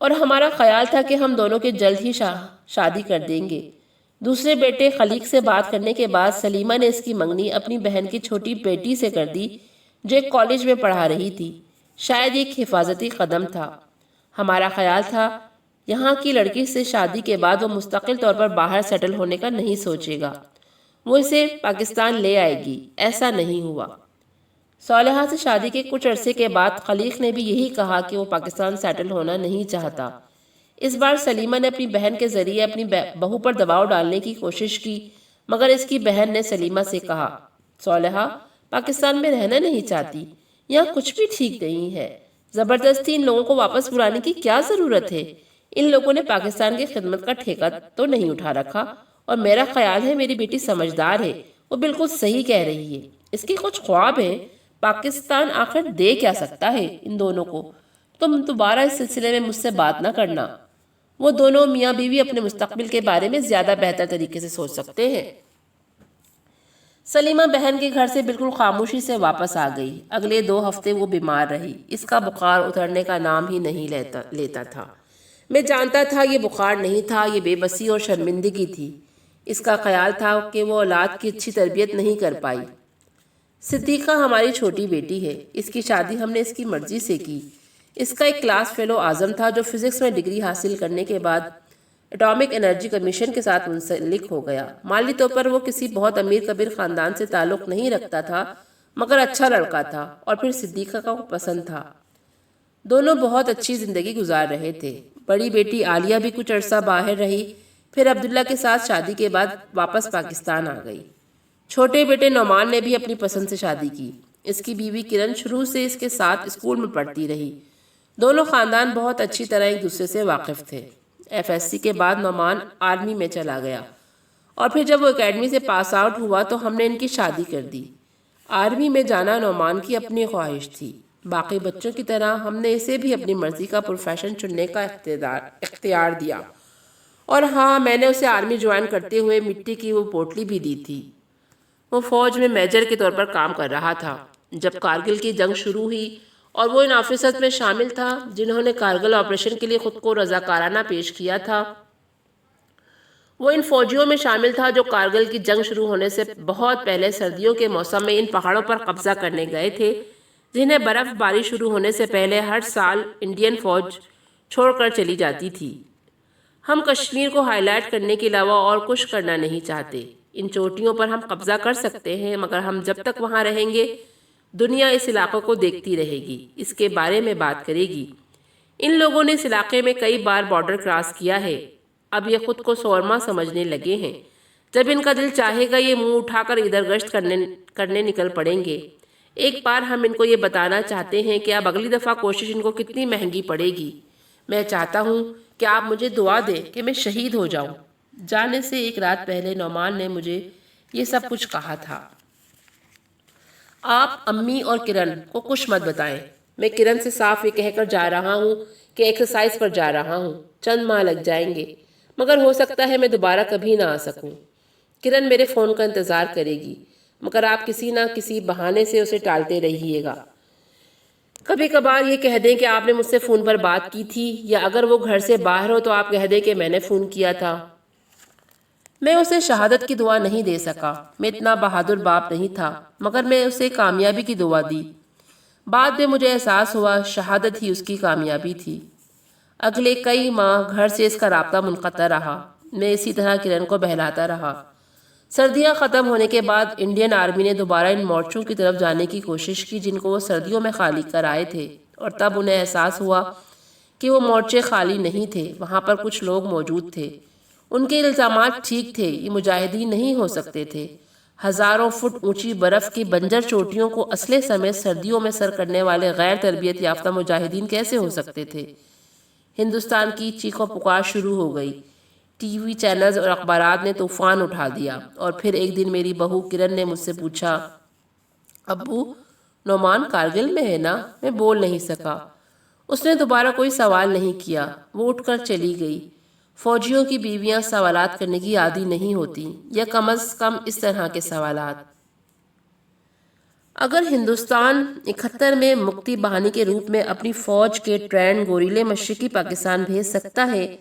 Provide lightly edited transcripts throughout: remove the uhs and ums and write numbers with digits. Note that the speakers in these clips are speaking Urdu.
اور ہمارا خیال تھا کہ ہم دونوں کے جلد ہی شادی کر دیں گے۔ دوسرے بیٹے خلیق سے بات کرنے کے بعد سلیمہ نے اس کی منگنی اپنی بہن کی چھوٹی بیٹی سے کر دی جو ایک کالج میں پڑھا رہی تھی۔ شاید ایک حفاظتی قدم تھا۔ ہمارا خیال تھا یہاں کی لڑکی سے شادی کے بعد وہ مستقل طور پر باہر سیٹل ہونے کا نہیں سوچے گا، وہ اسے پاکستان لے آئے گی۔ ایسا نہیں ہوا۔ صالحہ سے شادی کے کچھ عرصے کے بعد خلیق نے بھی یہی کہا کہ وہ پاکستان سیٹل ہونا نہیں چاہتا۔ اس بار سلیمہ نے اپنی بہن کے ذریعے اپنی بہو پر دباؤ ڈالنے کی کوشش کی، مگر اس کی بہن نے سلیمہ سے کہا، صالحہ پاکستان میں رہنا نہیں چاہتی، یہاں کچھ بھی ٹھیک نہیں ہے، زبردستی ان لوگوں کو واپس بلانے کی کیا ضرورت ہے؟ ان لوگوں نے پاکستان کی خدمت کا ٹھیکہ تو نہیں اٹھا رکھا، اور میرا خیال ہے میری بیٹی سمجھدار ہے، وہ بالکل صحیح کہہ رہی ہے۔ اس کے کچھ خواب ہیں، پاکستان آخر دے کیا سکتا ہے ان دونوں کو؟ تم دوبارہ اس سلسلے میں مجھ سے بات نہ کرنا۔ وہ دونوں میاں بیوی اپنے مستقبل کے بارے میں زیادہ بہتر طریقے سے سوچ سکتے ہیں۔ سلیمہ بہن کے گھر سے بالکل خاموشی سے واپس آ گئی۔ اگلے 2 ہفتے وہ بیمار رہی۔ اس کا بخار اترنے کا نام ہی نہیں لیتا تھا۔ میں جانتا تھا یہ بخار نہیں تھا، یہ بے بسی اور شرمندگی تھی۔ اس کا خیال تھا کہ وہ اولاد کی اچھی تربیت نہیں کر پائی۔ صدیقہ ہماری چھوٹی بیٹی ہے، اس کی شادی ہم نے اس کی مرضی سے کی۔ اس کا ایک کلاس فیلو اعظم تھا جو فزکس میں ڈگری حاصل کرنے کے بعد اٹامک انرجی کمیشن کے ساتھ منسلک ہو گیا۔ مالی طور پر وہ کسی بہت امیر کبیر خاندان سے تعلق نہیں رکھتا تھا، مگر اچھا لڑکا تھا، اور پھر صدیقہ کا پسند تھا۔ دونوں بہت اچھی زندگی گزار رہے تھے۔ بڑی بیٹی عالیہ بھی کچھ عرصہ باہر رہی، پھر عبداللہ کے ساتھ شادی کے بعد واپس پاکستان آ گئی۔ چھوٹے بیٹے نعمان نے بھی اپنی پسند سے شادی کی۔ اس کی بیوی کرن شروع سے اس کے ساتھ اسکول میں پڑھتی رہی۔ دونوں خاندان بہت اچھی طرح ایک دوسرے سے واقف تھے۔ FSC کے بعد نعمان آرمی میں چلا گیا، اور پھر جب وہ اکیڈمی سے پاس آؤٹ ہوا تو ہم نے ان کی شادی کر دی۔ آرمی میں جانا نعمان کی اپنی خواہش تھی۔ باقی بچوں کی طرح ہم نے اسے بھی اپنی مرضی کا پروفیشن چننے کا اختیار دیا، اور ہاں، میں نے اسے آرمی جوائن کرتے ہوئے مٹی کی وہ پوٹلی بھی دی تھی۔ وہ فوج میں میجر کے طور پر کام کر رہا تھا جب کارگل کی جنگ شروع ہوئی، اور وہ ان آفیسرز میں شامل تھا جنہوں نے کارگل آپریشن کے لیے خود کو رضاکارانہ پیش کیا تھا۔ وہ ان فوجیوں میں شامل تھا جو کارگل کی جنگ شروع ہونے سے بہت پہلے سردیوں کے موسم میں ان پہاڑوں پر قبضہ کرنے گئے تھے جنہیں برف باری شروع ہونے سے پہلے ہر سال انڈین فوج چھوڑ کر چلی جاتی تھی۔ ہم کشمیر کو ہائی لائٹ کرنے کے علاوہ اور کچھ کرنا نہیں چاہتے۔ ان چوٹیوں پر ہم قبضہ کر سکتے ہیں، مگر ہم جب تک وہاں رہیں گے دنیا اس علاقے کو دیکھتی رہے گی، اس کے بارے میں بات کرے گی۔ ان لوگوں نے اس علاقے میں کئی بار بارڈر کراس کیا ہے، اب یہ خود کو سورما سمجھنے لگے ہیں۔ جب ان کا دل چاہے گا یہ منہ اٹھا کر ادھر گشت کرنے نکل پڑیں گے۔ ایک بار ہم ان کو یہ بتانا چاہتے ہیں کہ اب اگلی دفعہ کوشش ان کو کتنی مہنگی پڑے گی۔ میں چاہتا ہوں کہ آپ مجھے دعا دیں کہ میں شہید ہو جاؤں۔ جانے سے ایک رات پہلے نعمان نے مجھے یہ سب کچھ کہا تھا۔ آپ امی اور کرن کو کچھ مت بتائیں۔ میں کرن سے صاف یہ کہہ کر جا رہا ہوں کہ ایکسرسائز پر جا رہا ہوں، چند ماہ لگ جائیں گے، مگر ہو سکتا ہے میں دوبارہ کبھی نہ آ سکوں۔ کرن میرے فون کا انتظار کرے گی، مگر آپ کسی نہ کسی بہانے سے اسے ٹالتے رہیے گا۔ کبھی کبھار یہ کہہ دیں کہ آپ نے مجھ سے فون پر بات کی تھی، یا اگر وہ گھر سے باہر ہو تو آپ کہہ دیں کہ میں نے فون کیا تھا۔ میں اسے شہادت کی دعا نہیں دے سکا، میں اتنا بہادر باپ نہیں تھا، مگر میں اسے کامیابی کی دعا دی۔ بعد میں مجھے احساس ہوا شہادت ہی اس کی کامیابی تھی۔ اگلے کئی ماہ گھر سے اس کا رابطہ منقطع رہا۔ میں اسی طرح کرن کو بہلاتا رہا۔ سردیاں ختم ہونے کے بعد انڈین آرمی نے دوبارہ ان مورچوں کی طرف جانے کی کوشش کی جن کو وہ سردیوں میں خالی کر آئے تھے، اور تب انہیں احساس ہوا کہ وہ مورچے خالی نہیں تھے، وہاں پر کچھ لوگ موجود تھے۔ ان کے الزامات ٹھیک تھے، یہ مجاہدین نہیں ہو سکتے تھے۔ ہزاروں فٹ اونچی برف کی بنجر چوٹیوں کو اسلحے سمیت سردیوں میں سر کرنے والے غیر تربیت یافتہ مجاہدین کیسے ہو سکتے تھے؟ ہندوستان کی چیخ و پکار شروع ہو گئی۔ ٹی وی چینلز اور اخبارات نے طوفان اٹھا دیا، اور پھر ایک دن میری بہو کرن نے مجھ سے پوچھا، ابو نعمان کارگل میں ہے نا؟ میں بول نہیں سکا۔ اس نے دوبارہ کوئی سوال نہیں کیا، وہ اٹھ کر چلی گئی۔ فوجیوں کی بیویاں سوالات کرنے کی عادی نہیں ہوتی، یا کم از کم اس طرح کے سوالات۔ اگر ہندوستان 71 میں مکتی بہانی کے روپ میں اپنی فوج کے ٹرینڈ گوریلے مشرقی پاکستان بھیج سکتا ہے،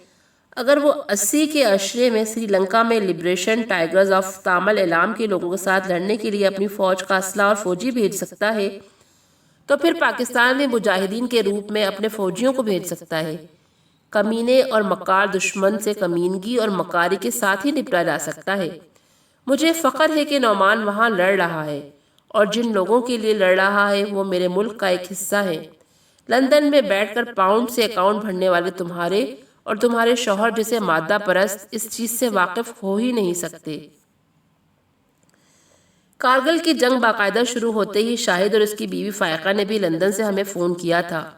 اگر وہ 80 کے عشرے میں سری لنکا میں لبریشن ٹائیگرز آف تامل اعلام کے لوگوں کے ساتھ لڑنے کے لیے اپنی فوج کا اسلحہ اور فوجی بھیج سکتا ہے، تو پھر پاکستان میں مجاہدین کے روپ میں اپنے فوجیوں کو بھیج سکتا ہے۔ کمینے اور مکار دشمن سے کمینگی اور مکاری کے ساتھ ہی نپٹا جا سکتا ہے۔ مجھے فخر ہے کہ نعمان وہاں لڑ رہا ہے، اور جن لوگوں کے لیے لڑ رہا ہے وہ میرے ملک کا ایک حصہ ہے۔ لندن میں بیٹھ کر پاؤنڈ سے اکاؤنٹ بھرنے والے تمہارے اور تمہارے شوہر جیسے مادہ پرست اس چیز سے واقف ہو ہی نہیں سکتے۔ کارگل کی جنگ باقاعدہ شروع ہوتے ہی شاہد اور اس کی بیوی فائقہ نے بھی لندن سے ہمیں فون کیا تھا۔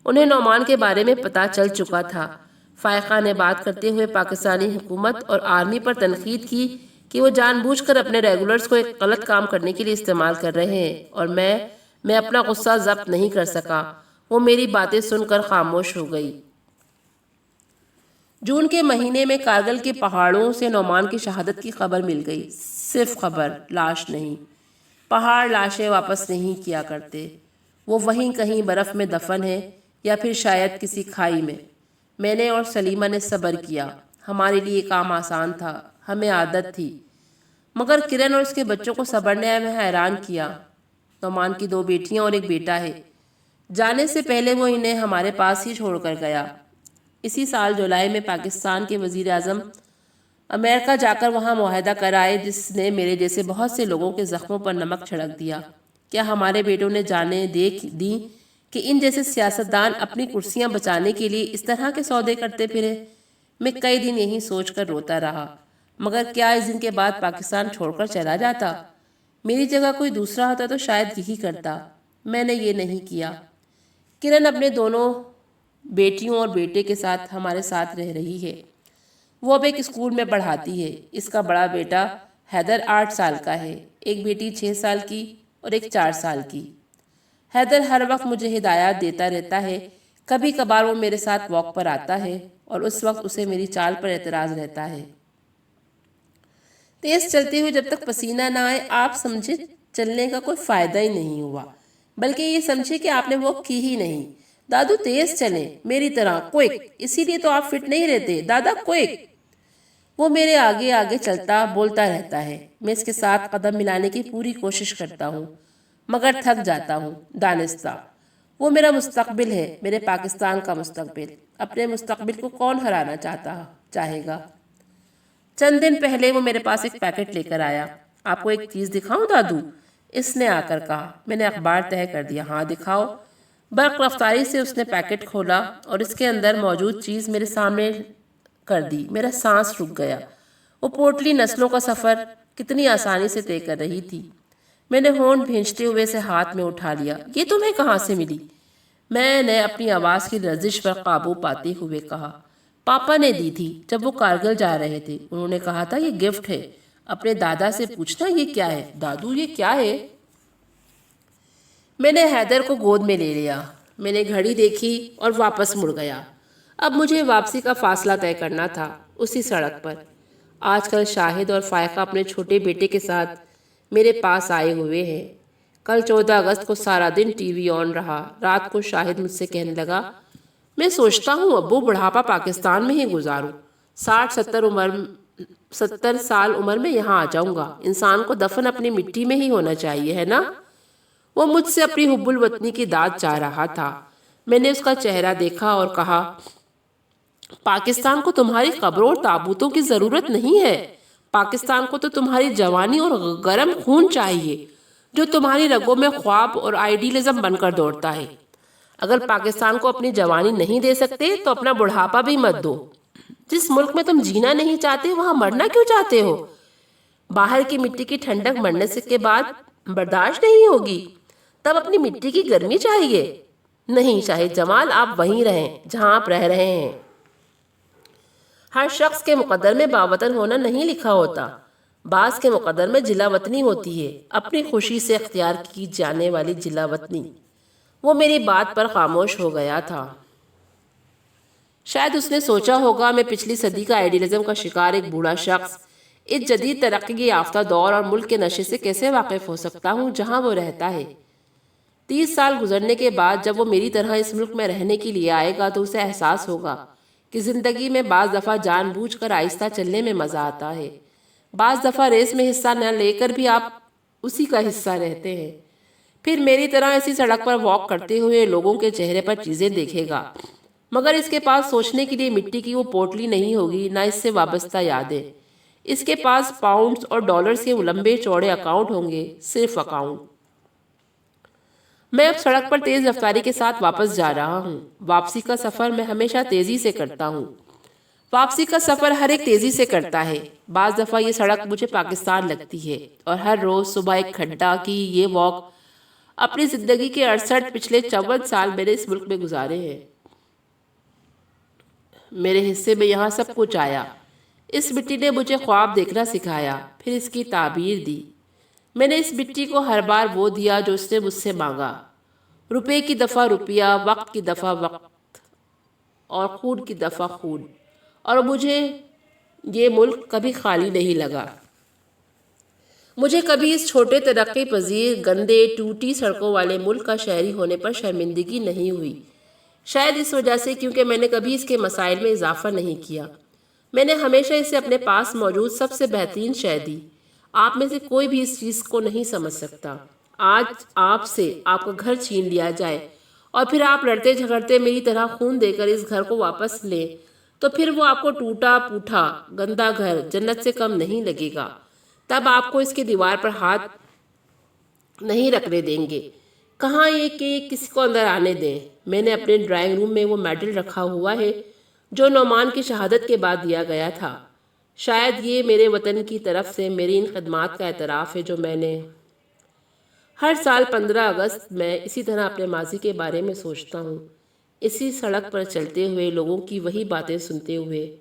انہیں نعمان کے بارے میں پتہ چل چکا تھا۔ فائقہ نے بات کرتے ہوئے پاکستانی حکومت اور آرمی پر تنقید کی کہ وہ جان بوجھ کر اپنے ریگولرز کو ایک غلط کام کرنے کے لیے استعمال کر رہے ہیں، اور میں اپنا غصہ ضبط نہیں کر سکا۔ وہ میری باتیں سن کر خاموش ہو گئی۔ جون کے مہینے میں کارگل کے پہاڑوں سے نعمان کی شہادت کی خبر مل گئی۔ صرف خبر، لاش نہیں۔ پہاڑ لاشیں واپس نہیں کیا کرتے۔ وہ وہیں کہیں برف میں دفن ہے، یا پھر شاید کسی کھائی میں۔ میں نے اور سلیمہ نے صبر کیا۔ ہمارے لیے کام آسان تھا، ہمیں عادت تھی، مگر کرن اور اس کے بچوں کو صبر نے ہمیں حیران کیا۔ نعمان کی 2 بیٹیاں اور ایک بیٹا ہے۔ جانے سے پہلے وہ انہیں ہمارے پاس ہی چھوڑ کر گیا۔ اسی سال جولائی میں پاکستان کے وزیر اعظم امریکہ جا کر وہاں معاہدہ کر آئے، جس نے میرے جیسے بہت سے لوگوں کے زخموں پر نمک چھڑک دیا۔ کیا ہمارے بیٹوں نے جانیں دیں کہ ان جیسے سیاستدان اپنی کرسیاں بچانے کے لیے اس طرح کے سودے کرتے پھرے؟ میں کئی دن یہی سوچ کر روتا رہا، مگر کیا اس دن کے بعد پاکستان چھوڑ کر چلا جاتا؟ میری جگہ کوئی دوسرا ہوتا تو شاید یہی کرتا۔ میں نے یہ نہیں کیا۔ کرن اپنے دونوں بیٹیوں اور بیٹے کے ساتھ ہمارے ساتھ رہ رہی ہے۔ وہ اب ایک اسکول میں پڑھاتی ہے۔ اس کا بڑا بیٹا حیدر 8 سال کا ہے، ایک بیٹی 6 سال کی اور ایک 4 سال کی۔ حیدر ہر وقت مجھے ہدایات دیتا رہتا ہے۔ کبھی کبھار وہ میرے ساتھ واک پر آتا ہے، اور اس وقت اسے میری چال پر اعتراض رہتا ہے۔ تیز چلتے ہوئے جب تک پسینہ نہ آئے، آپ سمجھے چلنے کا کوئی فائدہ ہی نہیں ہوا، بلکہ یہ سمجھے کہ آپ نے واک کی ہی نہیں۔ دادو تیز چلیں، میری طرح کوئک، اسی لیے تو آپ فٹ نہیں رہتے، دادا کوئک۔ وہ میرے آگے آگے چلتا بولتا رہتا ہے۔ میں اس کے ساتھ قدم ملانے کی پوری کوشش کرتا ہوں، مگر تھک جاتا ہوں۔ دانستہ وہ میرا مستقبل ہے، میرے پاکستان کا مستقبل۔ اپنے مستقبل کو کون ہرانا چاہے گا؟ چند دن پہلے وہ میرے پاس ایک پیکٹ لے کر آیا۔ آپ کو ایک چیز دکھاؤں دادو؟ اس نے آ کر کہا۔ میں نے اخبار تہہ کر دیا۔ ہاں دکھاؤ۔ برق رفتاری سے اس نے پیکٹ کھولا اور اس کے اندر موجود چیز میرے سامنے کر دی۔ میرا سانس رک گیا۔ وہ پوٹلی نسلوں کا سفر کتنی آسانی سے طے کر رہی تھی۔ میں نے ہونٹ بھینچتے ہوئے اسے ہاتھ میں اٹھا لیا۔ یہ تمہیں کہاں سے ملی؟ میں نے اپنی آواز کی لرزش پر قابو پاتے ہوئے کہا، پاپا نے دی تھی جب وہ کارگل جا رہے تھے۔ انہوں نے کہا تھا یہ گفٹ ہے، اپنے دادا سے پوچھنا یہ کیا ہے۔ دادو یہ کیا ہے؟ میں نے حیدر کو گود میں لے لیا۔ میں نے گھڑی دیکھی اور واپس مڑ گیا۔ اب مجھے واپسی کا فاصلہ طے کرنا تھا، اسی سڑک پر۔ آج کل شاہد اور فائقہ اپنے چھوٹے بیٹے کے ساتھ میرے پاس آئے ہوئے ہیں۔ کل 14 اگست کو سارا دن ٹی وی آن رہا۔ رات کو شاہد مجھ سے کہنے لگا، میں سوچتا ہوں ابو بڑھاپا پاکستان میں ہی گزاروں، 60-70 سال عمر میں یہاں آ جاؤں گا۔ انسان کو دفن اپنی مٹی میں ہی ہونا چاہیے، ہے نا؟ وہ مجھ سے اپنی حب الوطنی کی داد چاہ رہا تھا۔ میں نے اس کا چہرہ دیکھا اور کہا، پاکستان کو تمہاری قبروں اور تابوتوں کی ضرورت نہیں ہے۔ پاکستان کو تو تمہاری جوانی اور گرم خون چاہیے، جو تمہاری رگوں میں خواب اور آئیڈیلزم بن کر دوڑتا ہے۔ اگر پاکستان کو اپنی جوانی نہیں دے سکتے تو اپنا بڑھاپا بھی مت دو۔ جس ملک میں تم جینا نہیں چاہتے وہاں مرنا کیوں چاہتے ہو؟ باہر کی مٹی کی ٹھنڈک مرنے کے بعد برداشت نہیں ہوگی، تب اپنی مٹی کی گرمی چاہیے۔ نہیں شاہد جمال، آپ وہیں رہیں جہاں آپ رہ رہے ہیں۔ ہر شخص کے مقدر میں باوطن ہونا نہیں لکھا ہوتا، بعض کے مقدر میں جلا وطنی ہوتی ہے، اپنی خوشی سے اختیار کی جانے والی جلا وطنی۔ وہ میری بات پر خاموش ہو گیا تھا۔ شاید اس نے سوچا ہوگا میں پچھلی صدی کا آئیڈیلزم کا شکار ایک بوڑھا شخص، اس جدید ترقی یافتہ دور اور ملک کے نشے سے کیسے واقف ہو سکتا ہوں جہاں وہ رہتا ہے؟ 30 سال گزرنے کے بعد جب وہ میری طرح اس ملک میں رہنے کے لیے آئے گا تو اسے احساس ہوگا کہ زندگی میں بعض دفعہ جان بوجھ کر آہستہ چلنے میں مزہ آتا ہے، بعض دفعہ ریس میں حصہ نہ لے کر بھی آپ اسی کا حصہ رہتے ہیں۔ پھر میری طرح اسی سڑک پر واک کرتے ہوئے لوگوں کے چہرے پر چیزیں دیکھے گا، مگر اس کے پاس سوچنے کے لیے مٹی کی وہ پوٹلی نہیں ہوگی، نہ اس سے وابستہ یادیں۔ اس کے پاس پاؤنڈز اور ڈالرز کے وہ لمبے چوڑے اکاؤنٹ ہوں گے، صرف اکاؤنٹ۔ میں اب سڑک پر تیز رفتاری کے ساتھ واپس جا رہا ہوں۔ واپسی کا سفر میں ہمیشہ تیزی سے کرتا ہوں۔ واپسی کا سفر ہر ایک تیزی سے کرتا ہے۔ بعض دفعہ یہ سڑک مجھے پاکستان لگتی ہے اور ہر روز صبح ایک کھڈا کی یہ واک اپنی زندگی کے 68 پچھلے 54 سال میں نے اس ملک میں گزارے ہیں۔ میرے حصے میں یہاں سب کچھ آیا۔ اس مٹی نے مجھے خواب دیکھنا سکھایا، پھر اس کی تعبیر دی۔ میں نے اس مٹی کو ہر بار وہ دیا جو اس نے مجھ سے مانگا، روپے کی دفعہ روپیہ، وقت کی دفعہ وقت، اور خون کی دفعہ خون، اور مجھے یہ ملک کبھی خالی نہیں لگا۔ مجھے کبھی اس چھوٹے ترقی پذیر گندے ٹوٹی سڑکوں والے ملک کا شہری ہونے پر شرمندگی نہیں ہوئی، شاید اس وجہ سے کیونکہ میں نے کبھی اس کے مسائل میں اضافہ نہیں کیا۔ میں نے ہمیشہ اسے اپنے پاس موجود سب سے بہترین شے دی۔ آپ میں سے کوئی بھی اس چیز کو نہیں سمجھ سکتا۔ آج آپ سے آپ کا گھر چھین لیا جائے اور پھر آپ لڑتے جھگڑتے میری طرح خون دے کر اس گھر کو واپس لیں تو پھر وہ آپ کو ٹوٹا پھوٹا گندا گھر جنت سے کم نہیں لگے گا۔ تب آپ کو اس کی دیوار پر ہاتھ نہیں رکھنے دیں گے، کہاں یہ کہ کسی کو اندر آنے دیں۔ میں نے اپنے ڈرائنگ روم میں وہ میڈل رکھا ہوا ہے جو نعمان کی شہادت کے بعد دیا گیا تھا۔ شاید یہ میرے وطن کی طرف سے میری ان خدمات کا اعتراف ہے جو میں نے ہر سال 15 اگست میں اسی طرح اپنے ماضی کے بارے میں سوچتا ہوں، اسی سڑک پر چلتے ہوئے لوگوں کی وہی باتیں سنتے ہوئے۔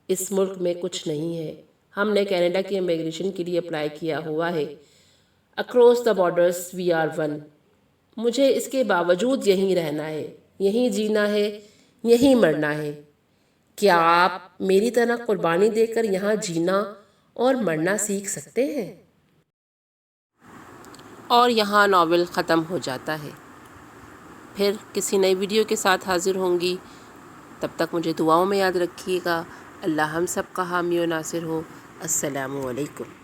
اس ملک میں کچھ نہیں ہے۔ ہم نے کینیڈا کی امیگریشن کے لیے اپلائی کیا ہوا ہے۔ Across the borders we are one. مجھے اس کے باوجود یہیں رہنا ہے، یہیں جینا ہے، یہیں مرنا ہے۔ کیا آپ میری طرح قربانی دے کر یہاں جینا اور مرنا سیکھ سکتے ہیں؟ اور یہاں ناول ختم ہو جاتا ہے۔ پھر کسی نئی ویڈیو کے ساتھ حاضر ہوں گی۔ تب تک مجھے دعاؤں میں یاد رکھیے گا۔ اللہ ہم سب کا حامی و ناصر ہو۔ السلام علیکم۔